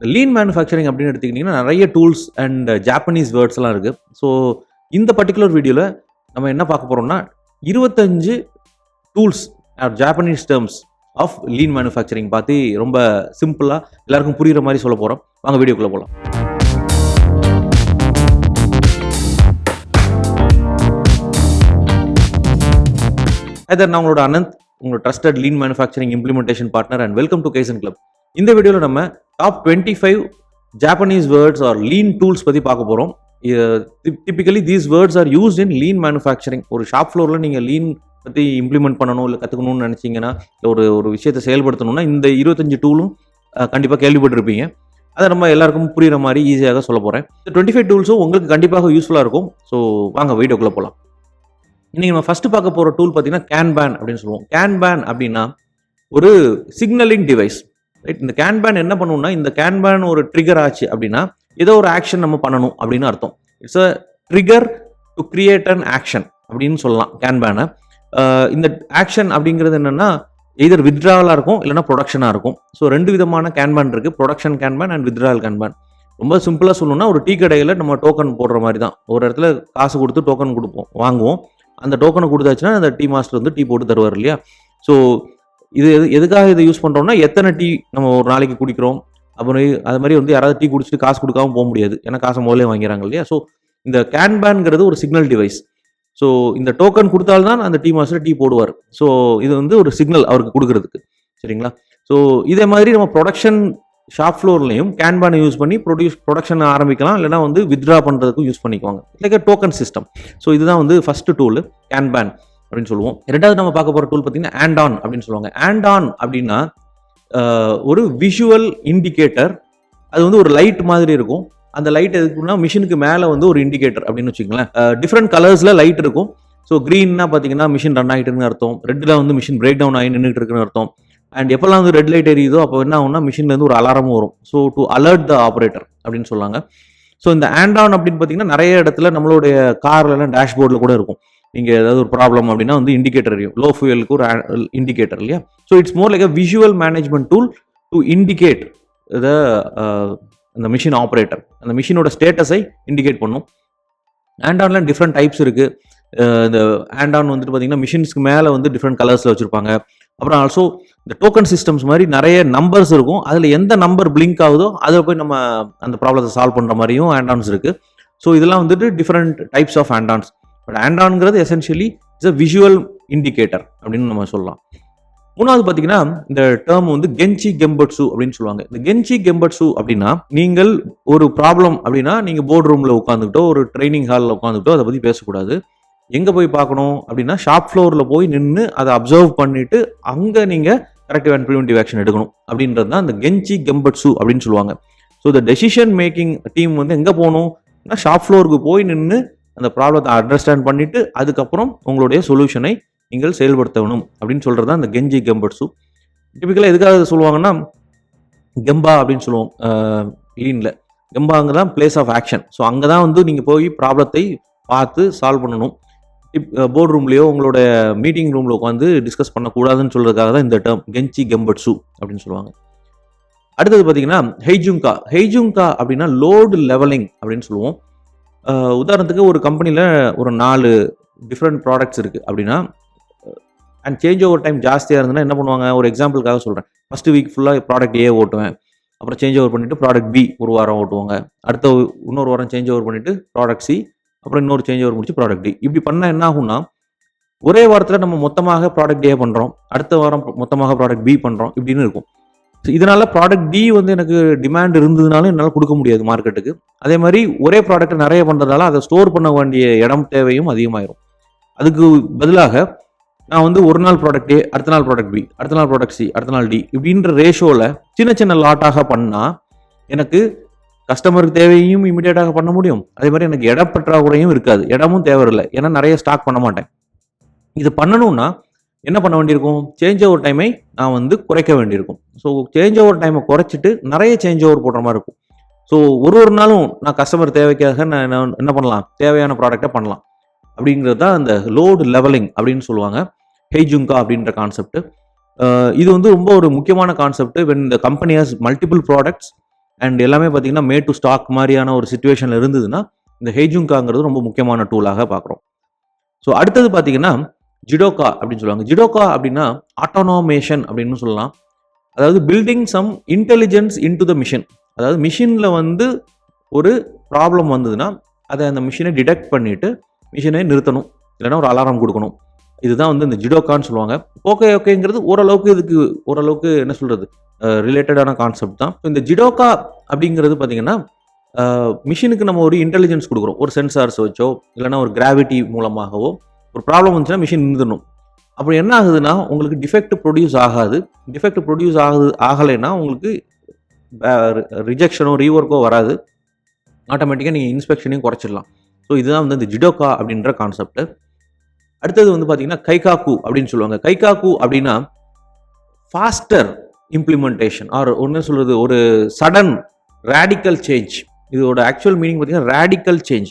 Lean manufacturing அப்படின்னு எடுத்துக்கிட்டிங்கன்னா நிறைய டூல்ஸ் அண்ட் ஜாப்பனீஸ் வேர்ட்ஸ்லாம் இருக்குது. ஸோ இந்த பர்டிகுலர் வீடியோவில் நம்ம என்ன பார்க்க போகிறோம்னா 25 tools are Japanese terms of lean manufacturing பார்த்து ரொம்ப சிம்பிளாக எல்லாருக்கும் புரிகிற மாதிரி சொல்ல போகிறோம். வாங்க வீடியோக்குள்ளே போகலாம். நான் உங்களோட அனந்த், உங்களோட trusted lean manufacturing implementation partner and welcome to kaizen club. இந்த வீடியோவில் நம்ம top 25 Japanese words R lean tools பற்றி பார்க்க போகிறோம். Typically these words are used in lean manufacturing. ஒரு ஷாப் ஃப்ளோரில் நீங்கள் லீன் பற்றி இம்ப்ளிமெண்ட் பண்ணணும் இல்லை கற்றுக்கணும்னு நினச்சிங்கன்னா, ஒரு விஷயத்தை செயல்படுத்தணும்னா இந்த 25 டூலும் கண்டிப்பாக கேள்விப்பட்டிருப்பீங்க. அதை நம்ம எல்லாருக்கும் புரிகிற மாதிரி ஈஸியாக சொல்ல போகிறேன். இந்த 25 டூல்ஸும் உங்களுக்கு கண்டிப்பாக யூஸ்ஃபுல்லாக இருக்கும். ஸோ வாங்க வீடியோக்குள்ளே போகலாம். இன்றைக்கி நம்ம ஃபஸ்ட்டு பார்க்க போகிற டூல் பார்த்தீங்கன்னா கேன்பேன் அப்படின்னு சொல்லுவோம். கேன்பேன் அப்படின்னா ஒரு சிக்னலிங் டிவைஸ், ரைட்? இந்த கேன்பேன் என்ன பண்ணுவோம்னா, இந்த கேன்பேன் ஒரு ட்ரிகர் ஆச்சு அப்படின்னா ஏதோ ஒரு ஆக்ஷன் நம்ம பண்ணணும் அப்படின்னு அர்த்தம். It's a trigger to create an action அப்படின்னு சொல்லலாம் கேன்பேனை. இந்த ஆக்ஷன் அப்படிங்கிறது என்னென்னா எதர் வித்ட்ராவலாக இருக்கும் இல்லைனா ப்ரொடக்ஷனாக இருக்கும். ஸோ 2 விதமான கேன்பேன் இருக்குது, ப்ரொடக்ஷன் கேன்பேன் அண்ட் வித்ட்ராவல் கேன்பேன். ரொம்ப சிம்பிளாக சொல்லணும்னா ஒரு டீ கடையில் நம்ம டோக்கன் போடுற மாதிரி தான். ஒரு இடத்துல காசு கொடுத்து டோக்கன் கொடுப்போம், வாங்குவோம். அந்த டோக்கனை கொடுத்தாச்சுன்னா அந்த டீ மாஸ்டர் வந்து டீ போட்டு தருவார் இல்லையா? ஸோ இது எதுக்காக இதை யூஸ் பண்ணுறோம்னா, எத்தனை டீ நம்ம ஒரு நாளைக்கு குடிக்கிறோம், அப்புறம் அது மாதிரி வந்து யாராவது டீ குடிச்சிட்டு காசு கொடுக்காம போக முடியாது, ஏன்னா காசை முதலே வாங்கிறாங்க இல்லையா? ஸோ இந்த கேன்பேன்ங்கிறது ஒரு சிக்னல் டிவைஸ். ஸோ இந்த டோக்கன் கொடுத்தால்தான் அந்த டீ மாஸ்டர் டீ போடுவார். ஸோ இது வந்து ஒரு சிக்னல் அவருக்கு கொடுக்கறதுக்கு, சரிங்களா? ஸோ இதே மாதிரி நம்ம ப்ரொடக்ஷன் ஷாப் ஃப்ளோர்லையும் கேன்பேனை யூஸ் பண்ணி ப்ரொடக்ஷன் ஆரம்பிக்கலாம், இல்லைனா வந்து வித்ட்ரா பண்ணுறதுக்கும் யூஸ் பண்ணிக்குவாங்க, லைக் டோக்கன் சிஸ்டம். ஸோ இதுதான் வந்து ஃபர்ஸ்ட் டூல் கேன்பேன் அப்படின்னு சொல்லுவோம். ரெண்டாவது நம்ம பார்க்க போகிற டூல் பார்த்தீங்கன்னா ஆண்ட் ஆன் அப்படின்னு சொல்லுவாங்க. ஆண்ட் ஆன் அப்படின்னா ஒரு விஷுவல் இண்டிகேட்டர். அது வந்து ஒரு லைட் மாதிரி இருக்கும். அந்த லைட் எதுக்குன்னா மிஷினுக்கு மேலே வந்து ஒரு இண்டிகேட்டர் அப்படின்னு வச்சுக்கோங்களேன். டிஃப்ரெண்ட் கலர்ஸில் லைட் இருக்கும். ஸோ க்ரீன்னா பார்த்தீங்கன்னா மிஷின் ரன் ஆகிட்டுன்னு அர்த்தம், ரெட்டில் வந்து மிஷின் பிரேக் டவுன் ஆகி நின்றுட்டு இருக்குன்னு அர்த்தம். அண்ட் எப்போல்லாம் வந்து ரெட் லைட் எரியுதோ அப்போ என்ன ஆகும்னா மிஷின்லேருந்து ஒரு அலாரமும் வரும். So to alert the operator அப்படின்னு சொல்லுவாங்க. ஸோ இந்த ஆண்ட் ஆன் அப்படின்னு பார்த்தீங்கன்னா நிறைய இடத்துல நம்மளுடைய கார்லாம் டேஷ்போர்டில் கூட இருக்கும். நீங்கள் ஏதாவது ஒரு ப்ராப்ளம் அப்படின்னா வந்து இண்டிகேட்டர் எரியும். லோ ஃபியூயலுக்கு ஒரு இண்டிகேட்டர் இல்லையா? So it's more like a visual management tool to indicate த அந்த மிஷின் ஆப்ரேட்டர், அந்த மிஷினோட ஸ்டேட்டஸை இண்டிகேட் பண்ணும். ஆண்ட் ஆன்ல டிஃப்ரெண்ட் டைப்ஸ் இருக்குது. இந்த ஆண்ட் ஆன் வந்துட்டு பார்த்தீங்கன்னா மிஷின்ஸ்க்கு மேலே வந்து டிஃப்ரெண்ட் கலர்ஸில் வச்சுருப்பாங்க. அப்புறம் ஆல்சோ இந்த டோக்கன் சிஸ்டம்ஸ் மாதிரி நிறைய நம்பர்ஸ் இருக்கும். அதில் எந்த நம்பர் பிளிங்க் ஆகுதோ அதை போய் நம்ம அந்த ப்ராப்ளத்தை சால்வ் பண்ணுற மாதிரியும் ஆண்ட் ஆன்ஸ் இருக்குது. ஸோ இதெல்லாம் வந்துட்டு different types of andons. But ஆண்ட் ஆன்ங்கிறது essentially it's a visual indicator அப்படின்னு நம்ம சொல்லலாம். மூணாவது பார்த்தீங்கன்னா இந்த டேர்ம் வந்து கென்சி கெம்பட்சு அப்படின்னு சொல்லுவாங்க. இந்த கென்சி கெம்பட்சு அப்படின்னா, நீங்கள் ஒரு ப்ராப்ளம் அப்படின்னா நீங்கள் போர்ட் ரூமில் உட்காந்துக்கிட்டோ ஒரு ட்ரைனிங் ஹாலில் உட்காந்துக்கிட்டோ அதை பற்றி பேசக்கூடாது. எங்கே போய் பார்க்கணும் அப்படின்னா ஷாப் ஃப்ளோரில் போய் நின்று அதை அப்சர்வ் பண்ணிட்டு அங்கே நீங்கள் கரெக்டிவ் அண்ட் ப்ரிவென்டிவ் ஆக்ஷன் எடுக்கணும் அப்படின்றது தான் இந்த கென்சி கெம்பட்சு அப்படின்னு சொல்லுவாங்க. ஸோ இந்த டெசிஷன் மேக்கிங் டீம் வந்து எங்கே போகணும்னா ஷாப் ஃப்ளோருக்கு போய் நின்று அந்த ப்ராப்ளத்தை அண்டர்ஸ்டாண்ட் பண்ணிட்டு அதுக்கப்புறம் உங்களுடைய சொல்யூஷனை நீங்கள் செயல்படுத்தணும் அப்படின்னு சொல்கிறது தான் இந்த கென்சி கெம்பட்சு. டிபிக்கலாக எதுக்காக சொல்லுவாங்கன்னா கெம்பா அப்படின்னு சொல்லுவோம் லீனில். கெம்பாங்க தான் பிளேஸ் ஆஃப் ஆக்ஷன். ஸோ அங்கே தான் வந்து நீங்கள் போய் ப்ராப்ளத்தை பார்த்து சால்வ் பண்ணணும். போர்ட் ரூம்லேயோ உங்களோட மீட்டிங் ரூமில் உட்காந்து டிஸ்கஸ் பண்ணக்கூடாதுன்னு சொல்கிறதுக்காக தான் இந்த டேர்ம் கென்சி கெம்பட்சு அப்படின்னு சொல்லுவாங்க. அடுத்தது பார்த்தீங்கன்னா ஹெய்ஜுங்கா. ஹெய்ஜுங்கா அப்படின்னா லோடு லெவலிங் அப்படின்னு சொல்லுவோம். உதாரணத்துக்கு ஒரு கம்பெனியில் ஒரு 4 டிஃப்ரெண்ட் ப்ராடக்ட்ஸ் இருக்குது அப்படின்னா, அண்ட் சேஞ்ச் ஓவர் டைம் ஜாஸ்தியாக இருந்ததுன்னா என்ன பண்ணுவாங்க, ஒரு எக்ஸாம்பிளுக்காக சொல்கிறேன். ஃபஸ்ட்டு வீக் ஃபுல்லாக ப்ராடக்ட் ஏ ஓட்டுவேன், அப்புறம் சேஞ்ச் ஓவர் பண்ணிவிட்டு ப்ராடக்ட் பி ஒரு வாரம் ஓட்டுவாங்க, அடுத்த இன்னொரு வாரம் சேஞ்ச் ஓவர் பண்ணிவிட்டு ப்ராடக்ட் சி, அப்புறம் இன்னொரு சேஞ்ச் ஓவர் முடிச்சு ப்ராடக்ட் டி. இப்படி பண்ணால் என்ன ஆகும்னா, ஒரே வாரத்தில் நம்ம மொத்தமாக ப்ராடக்ட் ஏ பண்ணுறோம், அடுத்த வாரம் மொத்தமாக ப்ராடக்ட் பி பண்ணுறோம், இப்படின்னு இருக்கும். ஸோ இதனால் ப்ராடக்ட் டி வந்து எனக்கு டிமாண்ட் இருந்ததுனாலும் என்னால் கொடுக்க முடியாது மார்க்கெட்டுக்கு. அதே மாதிரி ஒரே ப்ராடக்ட்டை நிறைய பண்ணுறதால அதை ஸ்டோர் பண்ண வேண்டிய இடம் தேவையும் அதிகமாகிடும். அதுக்கு பதிலாக நான் வந்து ஒரு நாள் ப்ராடக்ட் ஏ, அடுத்த நாள் ப்ராடக்ட் பி, அடுத்த நாள் ப்ராடக்ட் சி, அடுத்த நாள் டி, இப்படின்ற ரேஷோவில் சின்ன சின்ன லாட்டாக பண்ணால் எனக்கு கஸ்டமருக்கு தேவையும் இமீடியட்டாக பண்ண முடியும். அதே மாதிரி எனக்கு இட பற்றாக்குறையும் இருக்காது, இடமும் தேவையில்லை, ஏன்னா நிறைய ஸ்டாக் பண்ண மாட்டேன். இது பண்ணணும்னா என்ன பண்ண வேண்டியிருக்கும், சேஞ்ச் ஓவர் டைமை நான் வந்து குறைக்க வேண்டியிருக்கும். ஸோ சேஞ்ச் ஓவர் டைமை குறைச்சிட்டு நிறைய சேஞ்ச் ஓவர் போடுற மாதிரி இருக்கும். ஸோ ஒரு நாளும் நான் கஸ்டமர் தேவைக்காக நான் என்ன பண்ணலாம், தேவையான ப்ராடக்டை பண்ணலாம். அப்படிங்கிறது தான் அந்த லோடு லெவலிங் அப்படின்னு சொல்லுவாங்க, ஹெய்ஜுங்கா அப்படின்ற கான்செப்ட். இது வந்து ரொம்ப ஒரு முக்கியமான concept. when the company has multiple products and எல்லாமே பார்த்தீங்கன்னா மே டு ஸ்டாக் மாதிரியான ஒரு சுச்சுவேஷனில் இருந்ததுன்னா இந்த ஹெய்ஜுங்காங்கிறது ரொம்ப முக்கியமான டூலாக பார்க்குறோம். ஸோ அடுத்தது பார்த்தீங்கன்னா ஜிடோகா அப்படின்னு சொல்லுவாங்க. ஜிடோகா அப்படின்னா ஆட்டோனோமேஷன் அப்படின்னு சொல்லலாம். அதாவது building some intelligence into the machine. அதாவது மிஷினில் வந்து ஒரு ப்ராப்ளம் வந்ததுன்னா அதை அந்த மிஷினை டிடெக்ட் பண்ணிவிட்டு மிஷினை நிறுத்தணும், இல்லைன்னா ஒரு அலாரம் கொடுக்கணும். இதுதான் வந்து இந்த ஜிடோகான்னு சொல்லுவாங்க. ஓகேங்கிறது ஓரளவுக்கு என்ன சொல்கிறது ரிலேட்டடான கான்செப்ட் தான். இந்த ஜிடோகா அப்படிங்கிறது பார்த்தீங்கன்னா மிஷினுக்கு நம்ம ஒரு இன்டெலிஜென்ஸ் கொடுக்குறோம். ஒரு சென்சார்ஸ் வச்சோ இல்லைன்னா ஒரு கிராவிட்டி மூலமாகவோ ஒரு ப்ராப்ளம் வந்துச்சுன்னா மிஷின் நிறுத்தணும். அப்படி என்ன ஆகுதுன்னா உங்களுக்கு டிஃபெக்ட் ப்ரொடியூஸ் ஆகாது. டிஃபெக்ட் ப்ரொடியூஸ் ஆகலைன்னா உங்களுக்கு ரிஜெக்ஷனோ ரீஒர்க்கோ வராது. ஆட்டோமேட்டிக்காக நீங்கள் இன்ஸ்பெக்ஷனையும் குறைச்சிடலாம். ஸோ இதுதான் வந்து இந்த ஜிடோகா அப்படின்ற கான்செப்ட். அடுத்தது வந்து பார்த்தீங்கன்னா கைகாக்கு அப்படின்னு சொல்லுவாங்க. கைகாக்கு அப்படின்னா ஃபாஸ்டர் இம்ப்ளிமெண்டேஷன் ஆர் ஒன்று சொல்கிறது ஒரு சடன் ரேடிக்கல் சேஞ்ச். இதோட ஆக்சுவல் மீனிங் பார்த்தீங்கன்னா ரேடிக்கல் சேஞ்ச்.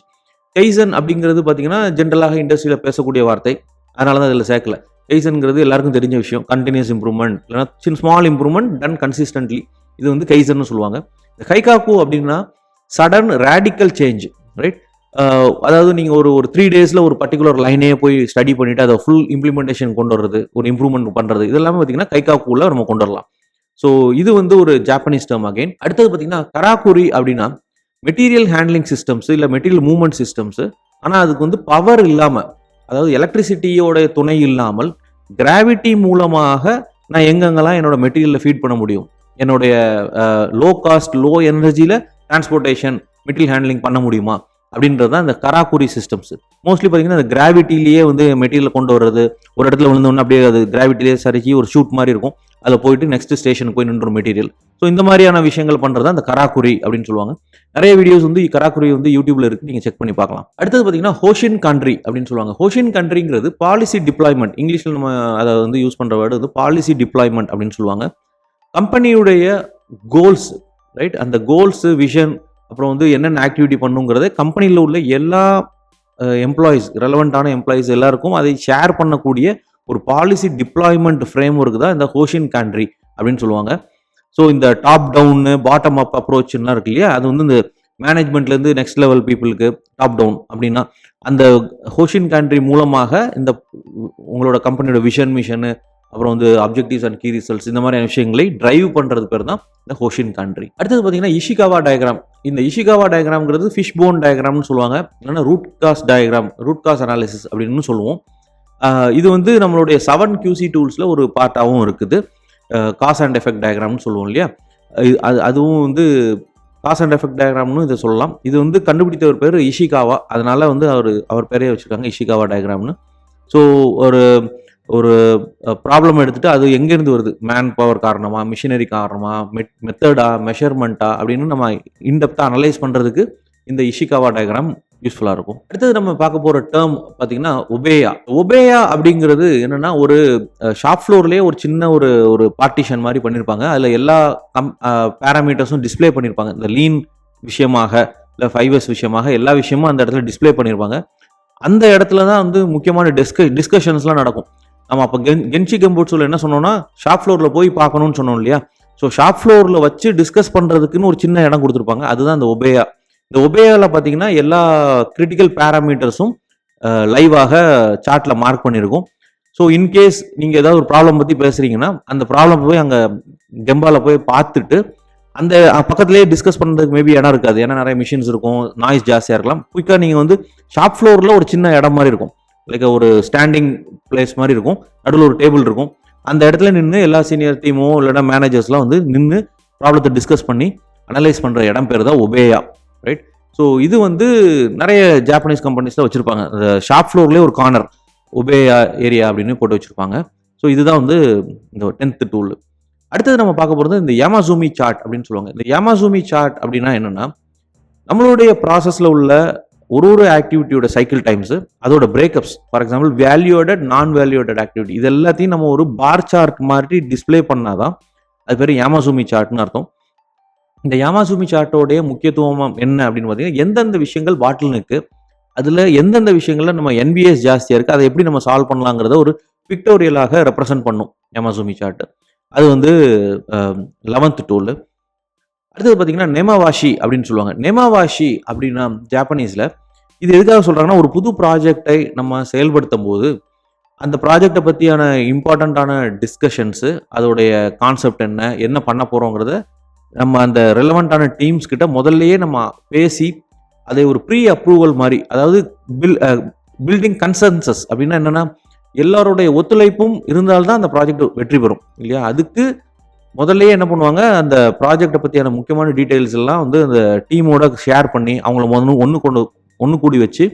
கைசன் அப்படிங்கிறது பார்த்தீங்கன்னா ஜென்ரலாக இண்டஸ்ட்ரியில் பேசக்கூடிய வார்த்தை, அதனால தான் இதில் சேர்க்கல. கைசன்ங்கிறது எல்லாருக்கும் தெரிஞ்ச விஷயம். கண்டினியூஸ் இம்ப்ரூவ்மெண்ட் இல்லைனா ஸ்மால் இம்ப்ரூவ்மெண்ட் டன் கன்சிஸ்டன்ட்லி, இது வந்து கைசன்னு சொல்லுவாங்க. இந்த கைகாக்கு அப்படின்னா சடன் ரேடிக்கல் சேஞ்ச், ரைட்? அதாவது நீங்கள் ஒரு 3 daysல ஒரு பர்டிகுலர் லைனே போய் ஸ்டடி பண்ணிவிட்டு அதை ஃபுல் இம்ப்ளிமெண்டேஷன் கொண்டு வர்றது, ஒரு இம்ப்ரூவ்மெண்ட் பண்ணுறது, இதெல்லாமே பார்த்தீங்கன்னா கைகாக்குள்ள நம்ம கொண்டு வரலாம். ஸோ இது வந்து ஒரு ஜாப்பனீஸ் டேர்ம் அகைன். அடுத்தது பார்த்தீங்கன்னா கராக்குரி அப்படின்னா மெட்டீரியல் ஹேண்ட்லிங் சிஸ்டம்ஸ் இல்லை மெட்டீரியல் மூவ்மெண்ட் சிஸ்டம்ஸ். ஆனால் அதுக்கு வந்து பவர் இல்லாமல், அதாவது எலக்ட்ரிசிட்டியோட துணை இல்லாமல் கிராவிட்டி மூலமாக நான் எங்கெங்கெல்லாம் என்னோட மெட்டீரியலை ஃபீட் பண்ண முடியும், என்னுடைய லோ காஸ்ட் லோ எனர்ஜியில் டிரான்ஸ்போர்ட்டேஷன் மெட்டீரியல் ஹேண்ட்லிங் பண்ண முடியுமா அப்படின்றது தான் இந்த கராக்குரி சிஸ்டம்ஸ். மோஸ்ட்லி பார்த்தீங்கன்னா அந்த கிராவிட்டிலேயே வந்து மெட்டீரியல் கொண்டு வர்றது, ஒரு இடத்துல விழுந்தோன்னா அப்படியே அது கிராவிட்டிலேயே சரிக்கி ஒரு ஷூட் மாதிரி இருக்கும், அதில் போயிட்டு நெக்ஸ்ட் ஸ்டேஷனுக்கு போய் நின்று மெட்டீரியல். ஸோ இந்த மாதிரியான விஷயங்கள் பண்ணுறது அந்த கராக்குரி அப்படின்னு சொல்லுவாங்க. நிறைய வீடியோஸ் வந்து கராக்குரி வந்து யூடியூப்ல இருக்கு, நீங்கள் செக் பண்ணி பார்க்கலாம். அடுத்தது பார்த்தீங்கன்னா ஹோஷின் கண்ட்ரி அப்படின்னு சொல்லுவாங்க. ஹோஷின் கண்ட்ரிங்கிறது பாலிசி டிப்ளாய்மெண்ட். இங்கிலீஷில் நம்ம அதை வந்து யூஸ் பண்ணுற வேர்டு வந்து பாலிசி டிப்ளாய்மெண்ட் அப்படின்னு சொல்லுவாங்க. கம்பெனியுடைய கோல்ஸ், ரைட்? அந்த கோல்ஸு விஷன் அப்புறம் வந்து என்னென்ன ஆக்டிவிட்டி பண்ணுங்கிறத கம்பெனியில் உள்ள எல்லா எம்ப்ளாயீஸ், ரெலவெண்ட்டான எம்ப்ளாயீஸ் எல்லாருக்கும் அதை ஷேர் பண்ணக்கூடிய ஒரு பாலிசி டிப்ளாய்மெண்ட் ஃப்ரேம் ஒர்க் தான் இந்த ஹோஷின் கண்ட்ரி அப்படின்னு சொல்லுவாங்க. ஸோ இந்த டாப் டவுனு பாட்டம் அப் அப்ரோச்லாம் இருக்கு இல்லையா, அது வந்து இந்த மேனேஜ்மெண்ட்லேருந்து நெக்ஸ்ட் லெவல் பீப்புளுக்கு டாப் டவுன் அப்படின்னா அந்த ஹோஷின் கண்ட்ரி மூலமாக இந்த உங்களோட கம்பெனியோட விஷன் மிஷனு அப்புறம் வந்து அப்ஜெக்டிவ்ஸ் அண்ட் கீ ரிசல்ட்ஸ் இந்த மாதிரியான விஷயங்களை டிரைவ் பண்ணுறது பேர் தான் இந்த ஹோஷின் கண்ட்ரி. அடுத்தது பார்த்தீங்கன்னா இஷிகாவா டயக்ராம். இந்த இஷிகாவா டயக்ராம்ங்கிறது ஃபிஷ் போன் டயக்ராம்னு சொல்லுவாங்க, இல்லைன்னா root cause diagram, root cause analysis அப்படின்னு சொல்லுவோம். இது வந்து நம்மளுடைய 7 QC டூல்ஸில் ஒரு பார்ட்டாகவும் இருக்குது. காஸ் அண்ட் எஃபெக்ட் டயக்ராம்னு சொல்லுவோம் இல்லையா, அதுவும் வந்து காஸ் அண்ட் எஃபெக்ட் டயக்ராம்னு இதை சொல்லலாம். இது வந்து கண்டுபிடித்தவர் பேர் இஷிகாவா, அதனால வந்து அவர் பேரே வச்சுருக்காங்க இஷிகாவா டயக்ராம்னு. ஸோ ஒரு ப்ராப்ளம் எடுத்துகிட்டு அது எங்கேருந்து வருது, மேன் பவர் காரணமா, மிஷினரி காரணமா, மெத்தடா, மெஷர்மெண்ட்டா அப்படின்னு நம்ம இன்டெப்த்தாக அனலைஸ் பண்ணுறதுக்கு இந்த இஷிகாவா டயக்ராம் யூஸ்ஃபுல்லாக இருக்கும். அடுத்தது நம்ம பார்க்க போகிற டேர்ம் பார்த்தீங்கன்னா ஒபேயா. ஒபேயா அப்படிங்கிறது என்னென்னா ஒரு ஷாப் ஃப்ளோர்லேயே ஒரு சின்ன ஒரு பார்ட்டிஷன் மாதிரி பண்ணியிருப்பாங்க. அதில் எல்லா பேராமீட்டர்ஸும் டிஸ்பிளே பண்ணியிருப்பாங்க. இந்த லீன் விஷயமாக இல்லை 5S விஷயமாக எல்லா விஷயமும் அந்த இடத்துல டிஸ்பிளே பண்ணியிருப்பாங்க. அந்த இடத்துல தான் வந்து முக்கியமான டிஸ்கஷன்ஸ்லாம் நடக்கும். நம்ம அப்போ கென்ஷி கம்போட்ஸில் என்ன சொன்னோம்னா ஷாப் ஃப்ளோரில் போய் பார்க்கணும்னு சொன்னோம் இல்லையா. ஸோ ஷாப் ஃப்ளோரில் வச்சு டிஸ்கஸ் பண்ணுறதுக்குன்னு ஒரு சின்ன இடம் கொடுத்துருப்பாங்க, அதுதான் இந்த ஒபேயா. இந்த ஒபேயாவில் பார்த்தீங்கன்னா எல்லா கிரிட்டிக்கல் பேராமீட்டர்ஸும் லைவாக சார்ட்டில் மார்க் பண்ணியிருக்கும். ஸோ இன்கேஸ் நீங்கள் ஏதாவது ஒரு ப்ராப்ளம் பற்றி பேசுகிறீங்கன்னா அந்த ப்ராப்ளம் போய் அங்கே கெம்பாவில் போய் பார்த்துட்டு அந்த பக்கத்துலேயே டிஸ்கஸ் பண்ணுறதுக்கு மேபி இடம் இருக்காது, ஏன்னா நிறைய மிஷின்ஸ் இருக்கும், நாய்ஸ் ஜாஸ்தியாக இருக்கலாம். குயிக்காக நீங்கள் வந்து ஷாப் ஃப்ளோரில் ஒரு சின்ன இடம் மாதிரி இருக்கும், லைக் ஒரு ஸ்டாண்டிங் பிளேஸ் மாதிரி இருக்கும், நடுவில் ஒரு டேபிள் இருக்கும். அந்த இடத்துல நின்று எல்லா சீனியர் டீமோ இல்லைனா மேனேஜர்ஸ்லாம் வந்து நின்று ப்ராப்ளத்தை டிஸ்கஸ் பண்ணி அனலைஸ் பண்ணுற இடம் பேர் தான் ஒபேயா, ரைட்? ஸோ இது வந்து நிறைய ஜாப்பனீஸ் கம்பெனிஸில் வச்சுருப்பாங்க. அந்த ஷாப் ஃப்ளோர்லேயே ஒரு கார்னர் ஒபேயா ஏரியா அப்படின்னு போட்டு வச்சுருப்பாங்க. ஸோ இதுதான் வந்து இந்த 10th டூல். அடுத்தது நம்ம பார்க்க போகிறது இந்த யாமாசூமி சார்ட் அப்படின்னு சொல்லுவாங்க. இந்த யாமாசூமி சார்ட் அப்படின்னா என்னென்னா நம்மளுடைய ப்ராசஸில் உள்ள ஒரு ஆக்டிவிட்டியோட சைக்கிள் டைம்ஸு, அதோட பிரேக்கப்ஸ், ஃபார் எக்ஸாம்பிள் வேல்யூடட் நான் வேல்யூடட் ஆக்டிவிட்டி, இது எல்லாத்தையும் நம்ம ஒரு பார் சார்ட் மாதிரி டிஸ்பிளே பண்ணாதான் அது பேர் யாமாசூமி சார்ட்னு அர்த்தம். இந்த யாமாசூமி சார்ட்டோடைய முக்கியத்துவம் என்ன அப்படின்னு பார்த்தீங்கன்னா எந்தெந்த விஷயங்கள் பாட்டிலுக்கு, அதில் எந்தெந்த விஷயங்கள்ல நம்ம NVS ஜாஸ்தியாக இருக்குது, அதை எப்படி நம்ம சால்வ் பண்ணலாங்கிறத ஒரு பிக்டோரியலாக ரெப்ரசன்ட் பண்ணும் யாமாசூமி சார்ட். அது வந்து 11th டூல். அடுத்தது பார்த்தீங்கன்னா நெமாவாஷி அப்படின்னு சொல்லுவாங்க. நெமாவாஷி அப்படின்னா ஜாப்பனீஸில் இது எதுக்காக சொல்கிறாங்கன்னா, ஒரு புது ப்ராஜெக்டை நம்ம செயல்படுத்தும் போது அந்த ப்ராஜெக்டை பற்றியான இம்பார்ட்டண்ட்டான டிஸ்கஷன்ஸு, அதோடைய கான்செப்ட் என்ன, என்ன பண்ண போகிறோங்கிறத நம்ம அந்த ரெலவெண்ட்டான டீம்ஸ் கிட்ட முதல்லயே நம்ம பேசி, அதை ஒரு ப்ரீ அப்ரூவல் மாதிரி, அதாவது பில்டிங் கன்சென்சஸ் அப்படின்னா என்னென்னா, எல்லாருடைய ஒத்துழைப்பும் இருந்தால்தான் அந்த ப்ராஜெக்ட் வெற்றி பெறும் இல்லையா? அதுக்கு முதல்லயே என்ன பண்ணுவாங்க, அந்த ப்ராஜெக்டை பற்றியான முக்கியமான டீட்டெயில்ஸ் எல்லாம் வந்து அந்த டீமோட ஷேர் பண்ணி, அவங்கள ஒன்று கூடி வச்சு,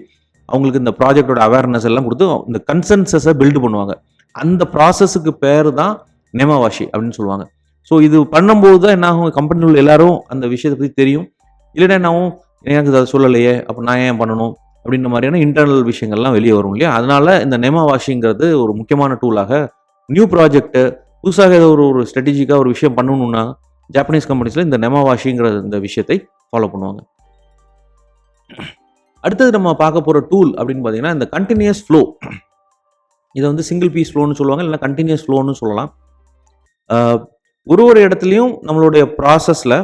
அவங்களுக்கு இந்த ப்ராஜெக்டோட அவேர்னஸ் எல்லாம் கொடுத்து இந்த கன்சென்சஸை பில்டு பண்ணுவாங்க. அந்த ப்ராசஸுக்கு பேர் தான் நெமாவாஷி அப்படின்னு சொல்லுவாங்க. ஸோ இது பண்ணும்போது தான் என்ன ஆகும், கம்பெனியில் உள்ள எல்லாரும் அந்த விஷயத்தை பற்றி தெரியும். இல்லைன்னா என்ன ஆகும், எனக்கு அதை சொல்லலையே, அப்போ நான் ஏன் பண்ணணும் அப்படின்ற மாதிரியான இன்டர்னல் விஷயங்கள்லாம் வெளியே வரும் இல்லையா? அதனால இந்த நெமாவாஷிங்கிறது ஒரு முக்கியமான டூலாக நியூ ப்ராஜெக்ட்டு புதுசாக ஏதோ ஒரு ஸ்ட்ராட்டஜிக்காக ஒரு விஷயம் பண்ணணும்னா ஜாப்பனீஸ் கம்பெனிஸில் இந்த நெமாவாஷிங்கிற இந்த விஷயத்தை ஃபாலோ பண்ணுவாங்க. அடுத்தது நம்ம பார்க்க போகிற டூல் அப்படின்னு பார்த்தீங்கன்னா இந்த கண்டினியூஸ் ஃப்ளோ. இதை வந்து சிங்கிள் பீஸ் ஃப்ளோன்னு சொல்லுவாங்க, இல்லைனா கண்டினியூஸ் ஃப்ளோன்னு சொல்லலாம். ஒரு இடத்துலையும் நம்மளுடைய ப்ராசஸில்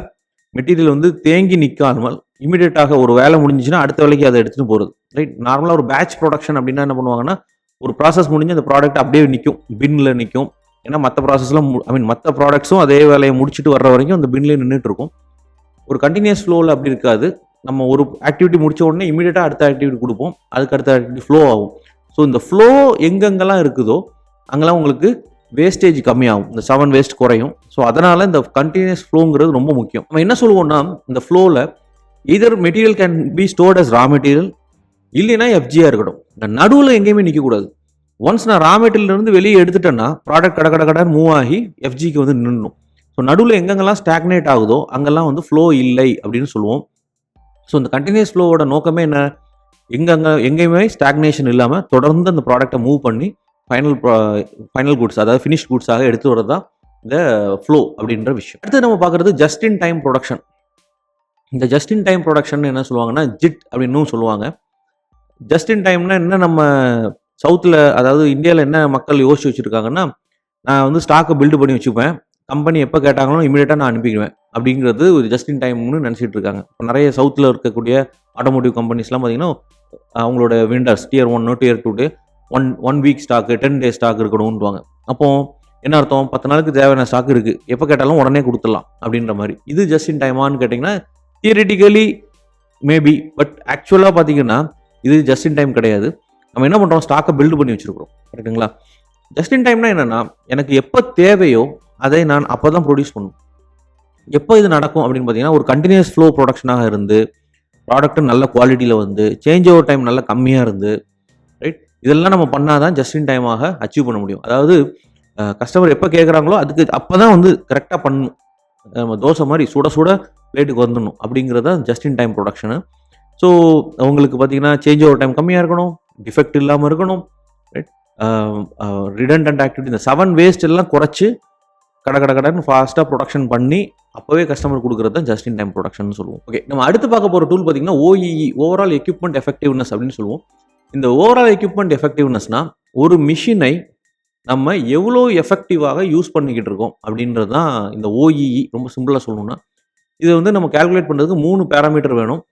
மெட்டீரியல் வந்து தேங்கி நிற்காமல் இமீடியட்டாக ஒரு வேலை முடிஞ்சிச்சுன்னா அடுத்த வேலைக்கு அதை எடுத்துகிட்டு போகிறது, ரைட்? நார்மலாக ஒரு பேட்ச் ப்ரொடக்ஷன் அப்படின்னா என்ன பண்ணுவாங்கன்னா, ஒரு ப்ராசஸ் முடிஞ்சு அந்த ப்ராடக்ட் அப்படியே நிற்கும், பின்னில் நிற்கும். ஏன்னா மற்ற ப்ராசஸ்லாம் மற்ற ப்ராடக்ட்ஸும் அதே வேலையை முடிச்சுட்டு வர்ற வரைக்கும் அந்த பின்லேயே நின்றுட்டு இருக்கும். ஒரு கண்டினியூஸ் ஃப்ளோவில் அப்படி இருக்காது. நம்ம ஒரு ஆக்டிவிட்டி முடிச்ச உடனே இமீடியட்டாக அடுத்த ஆக்டிவிட்டி கொடுப்போம், அதுக்கு அடுத்த ஆக்டிவிட்டி ஃப்ளோ ஆகும். ஸோ இந்த ஃப்ளோ எங்கெங்கெல்லாம் இருக்குதோ அங்கெல்லாம் உங்களுக்கு வேஸ்டேஜ் கம்மியாகும், இந்த 7 வேஸ்ட் குறையும். ஸோ அதனால் இந்த கண்டினியூஸ் ஃப்ளோங்கிறது ரொம்ப முக்கியம். நம்ம என்ன சொல்லுவோம்னா, இந்த ஃப்ளோவில் either material can be stored as raw material, இல்லைன்னா எஃப்ஜியாக இருக்கட்டும். இந்த நடுவில் எங்கேயுமே நிற்கக்கூடாது. ஒன்ஸ் நான் ரா மெட்டீரியல்லேருந்து வெளியே எடுத்துட்டேன்னா ப்ராடக்ட் கடன் மூவ் ஆகி எஃப்ஜிக்கு வந்து நின்றுணும். ஸோ நடுவில் எங்கெங்கெல்லாம் ஸ்டாக்னேட் ஆகுதோ அங்கெல்லாம் வந்து ஃப்ளோ இல்லை அப்படின்னு சொல்லுவோம். ஸோ இந்த கண்டினியூஸ் ஃப்ளோவோட நோக்கமே என்ன, எங்கேயுமே ஸ்டாக்னேஷன் இல்லாமல் தொடர்ந்து அந்த ப்ராடக்டை மூவ் பண்ணி ஃபைனல் குட்ஸ், அதாவது ஃபினிஷ் குட்ஸாக எடுத்து வரது தான் இந்த ஃப்ளோ அப்படின்ற விஷயம். அடுத்து நம்ம பார்க்குறது ஜஸ்ட் இன் டைம் ப்ரொடக்ஷன். இந்த ஜஸ்ட் இன் டைம் ப்ரொடக்ஷன் என்ன சொல்லுவாங்கன்னா ஜிட் அப்படின்னு சொல்லுவாங்க. ஜஸ்ட் இன் டைம்னா என்ன, நம்ம சவுத்தில் அதாவது இந்தியாவில் என்ன மக்கள் யோசிச்சு வச்சுருக்காங்கன்னா, நான் வந்து ஸ்டாக்கை பில்டு பண்ணி வச்சுப்பேன், கம்பெனி எப்போ கேட்டாங்களோ இமீடியட்டாக நான் அனுப்பிக்குவேன் அப்படிங்கிறது ஒரு ஜஸ்ட் இன் டைம்னு நினச்சிட்டு இருக்காங்க. இப்போ நிறைய சவுத்தில் இருக்கக்கூடிய ஆட்டோமோட்டிவ் கம்பெனிஸ்லாம் பார்த்தீங்கன்னா அவங்களோட winters Tier 1 Tier 2 one week stock 10 டே ஸ்டாக் இருக்கணும்னுவாங்க. அப்போது என்ன அர்த்தம், 10 நாளுக்கு தேவையான ஸ்டாக் இருக்குது, எப்போ கேட்டாலும் உடனே கொடுத்துடலாம் அப்படின்ற மாதிரி. இது ஜஸ்ட் இன் டைமான்னு கேட்டிங்கன்னா தியரிட்டிக்கலி மேபி, பட் ஆக்சுவலாக பார்த்தீங்கன்னா இது ஜஸ்ட் இன் டைம் கிடையாது. நம்ம என்ன பண்ணுறோம், ஸ்டாக்கை பில்டு பண்ணி வச்சுருக்கிறோம், கரெக்டுங்களா? ஜஸ்ட் இன் டைம்னா என்னென்னா, எனக்கு எப்போ தேவையோ அதை நான் அப்போ தான் ப்ரொடியூஸ் பண்ணணும். எப்போ இது நடக்கும் அப்படின்னு பார்த்தீங்கன்னா, ஒரு கண்டினியூஸ் ஃப்ளோ ப்ரொடக்ஷனாக இருந்து ப்ராடக்ட்டு நல்ல குவாலிட்டியில் வந்து சேஞ்ச் ஓவர் டைம் நல்லா கம்மியாக இருந்து, ரைட்? இதெல்லாம் நம்ம பண்ணால் தான் ஜஸ்ட் இன் டைமாக அச்சீவ் பண்ண முடியும். அதாவது கஸ்டமர் எப்போ கேட்குறாங்களோ அதுக்கு அப்போ தான் வந்து கரெக்டாக பண்ணணும். நம்ம தோசை மாதிரி சுட சுட பிளேட்டுக்கு வந்துடணும் அப்படிங்கிறது தான் just in time production. So உங்களுக்கு பார்த்தீங்கன்னா சேஞ்ச் ஓவர் டைம் கம்மியாக இருக்கணும், டிஃபெக்ட் இல்லாமல் இருக்கணும், ரைட்? ரிடண்டன்ட் ஆக்டிவிட்டி, இந்த 7 வேஸ்ட் எல்லாம் குறைச்சி கடன்னு ஃபாஸ்ட்டாக ப்ரொடக்ஷன் பண்ணி அப்போவே கஸ்டமர் கொடுக்குறது தான் ஜஸ்ட் இன் டைம் ப்ரொடக்ஷன் சொல்லுவோம். ஓகே, நம்ம அடுத்து பார்க்க போகிற டூல் பார்த்தீங்கன்னா OEE, ஓவரால் எக்யூப்மெண்ட் எஃபெக்டிவ்னஸ் அப்படின்னு சொல்லுவோம். இந்த ஓவரால் எக்யூப்மெண்ட் எஃபெக்டிவ்னஸ்னால் ஒரு மிஷினை நம்ம எவ்வளோ எஃபெக்டிவாக யூஸ் பண்ணிக்கிட்டு இருக்கோம் அப்படின்றது தான் இந்த OEE. ரொம்ப சிம்பிளாக சொல்லணும்னா இது வந்து நம்ம கால்குலேட் பண்ணுறதுக்கு 3 பேராமீட்டர் வேணும்.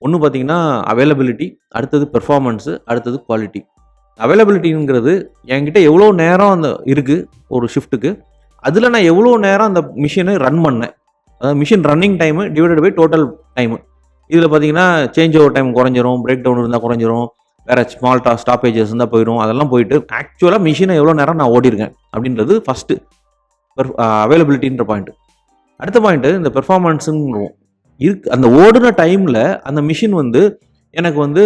ஒன்று பார்த்தீங்கன்னா அவைலபிலிட்டி, அடுத்தது பெர்ஃபார்மன்ஸு, அடுத்தது குவாலிட்டி. அவைலபிலிட்டிங்கிறது என்கிட்ட எவ்வளோ நேரம் அந்த இருக்குது ஒரு ஷிஃப்ட்டுக்கு, அதில் நான் எவ்வளோ நேரம் அந்த மிஷினை ரன் பண்ணேன், அதாவது machine running time divided by total time. இதில் பார்த்தீங்கன்னா சேஞ்ச் ஓவர் டைம் குறைஞ்சிரும், பிரேக் டவுன் இருந்தால் குறைஞ்சிரும், வேறு ஸ்மால் ஸ்டாப்பேஜஸ் இருந்தால் போயிடும், அதெல்லாம் போயிட்டு ஆக்சுவலாக மிஷினை எவ்வளோ நேரம் நான் ஓடிருக்கேன் அப்படின்றது ஃபஸ்ட்டு அவைலபிலிட்டின்ற பாயிண்ட்டு. அடுத்த பாயிண்ட்டு இந்த பெர்ஃபார்மன்ஸுன்னு அந்த ஓடுன டைமில் அந்த மிஷின் வந்து எனக்கு வந்து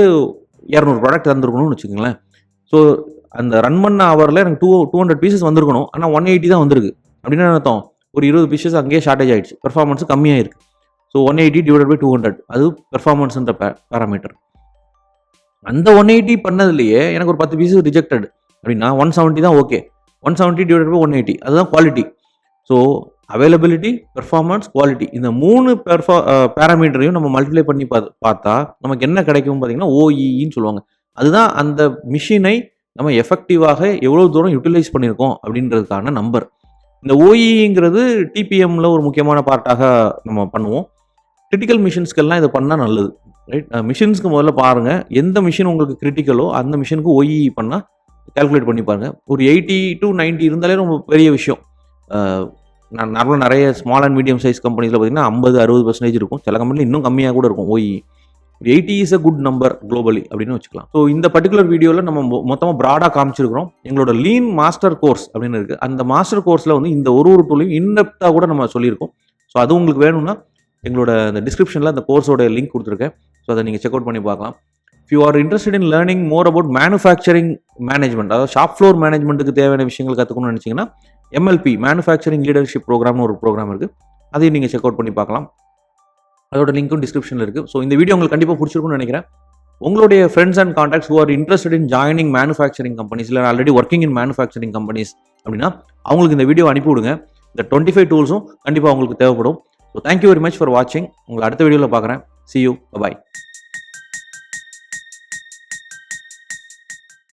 200 ப்ராடக்ட் தந்துருக்கணும்னு வச்சுக்கோங்களேன். ஸோ அந்த ரன் பண்ண ஹவரில் எனக்கு 200 பீசஸ் வந்திருக்கணும், ஆனால் 180 தான் வந்திருக்கு. அப்படின்னா அர்த்தம் ஒரு 20 பீசஸ் அங்கேயே ஷார்ட்டேஜ் ஆகிடுச்சு, பெர்ஃபார்மன்ஸு கம்மியாக இருக்குது. ஸோ 180 டிவைடட் பை 200 அது பெர்ஃபார்மன்ஸுன்ற பேராமீட்டர். அந்த 180 பண்ணதுலேயே எனக்கு ஒரு 10 பீசஸ் ரிஜெக்டட் அப்படின்னா 170 தான் ஓகே. 170 டிவைடட் பை 180 அதுதான் quality. So availability, performance, quality, இந்த 3 பேராமீட்டரையும் நம்ம மல்டிப்ளை பண்ணி பார்த்தா நமக்கு என்ன கிடைக்கும் பார்த்தீங்கன்னா OEEன்னு சொல்லுவாங்க. அதுதான் அந்த மிஷினை நம்ம எஃபெக்டிவாக எவ்வளோ தூரம் யூட்டிலைஸ் பண்ணியிருக்கோம் அப்படின்றதுக்கான நம்பர். இந்த OEEங்கிறது டிபிஎம்மில் ஒரு முக்கியமான பார்ட்டாக நம்ம பண்ணுவோம். கிரிட்டிக்கல் மிஷின்ஸ்க்கெல்லாம் இதை பண்ணால் நல்லது, ரைட்? மிஷின்ஸ்க்கு முதல்ல பாருங்கள், எந்த மிஷின் உங்களுக்கு கிரிட்டிக்கலோ அந்த மிஷினுக்கு OEE பண்ணால் கால்குலேட் பண்ணி பாருங்கள். ஒரு 80 to 90 இருந்தாலே ரொம்ப பெரிய விஷயம். நான் நார்மலாக நிறைய ஸ்மால் அண்ட் மீடியம் சைஸ் கம்பெனிஸில் பார்த்தீங்கன்னா 50-60% இருக்கும், சில கம்பெனியில் இன்னும் கம்மியாக கூட இருக்கும் OEE. 80 is a good number globally அப்படின்னு வச்சுக்கலாம். ஸோ இந்த பர்டிகுலர் வீடியோவில் நம்ம மொத்தமாக ப்ராடாக காமிச்சிருக்கிறோம். எங்களோட லீன் மாஸ்டர் கோர்ஸ் அப்படின்னு இருக்குது, அந்த மாஸ்டர் கோர்ஸில் வந்து இந்த ஒரு டூலையும் இன்டெப்த்தாக கூட நம்ம சொல்லியிருக்கோம். ஸோ அது உங்களுக்கு வேணும்னா எங்களோட அந்த டிஸ்கிரிப்ஷனில் அந்த கோர்ஸோட லிங்க் கொடுத்துருக்கேன். ஸோ அதை நீங்கள் செக் அவுட் பண்ணி பார்க்கலாம். If you are interested in learning more about manufacturing management, அதாவது ஷாப் ஃப்ளோர் மேனேஜ்மெண்ட்டுக்கு தேவையான விஷயங்கள் கற்றுக்கணும்னு நினச்சிங்கன்னா MLP மேனுஃபேக்சரிங் லீடர்ஷிப் ப்ரோக்ராம்னு ஒரு ப்ரோக்ராம் இருக்குது, அதையும் நீங்கள் செக் அவுட் பண்ணி பார்க்கலாம். அதோட லிங்க்கும் டிஸ்கிரிப்ஷனில் இருக்குது. ஸோ இந்த வீடியோ உங்களுக்கு கண்டிப்பாக பிடிச்சிருக்கும்னு நினைக்கிறேன். உங்களுடைய friends and contacts who are interested in joining manufacturing companies, இல்லை already working in manufacturing companies அப்படின்னா அவங்களுக்கு இந்த வீடியோ அனுப்பி விடுங்க. இந்த 25 டூல்ஸும் கண்டிப்பாக உங்களுக்கு தேவைப்படும். So thank you very much for வாட்சிங். உங்களை அடுத்த வீடியோவில் பார்க்குறேன். See you. Bye-bye.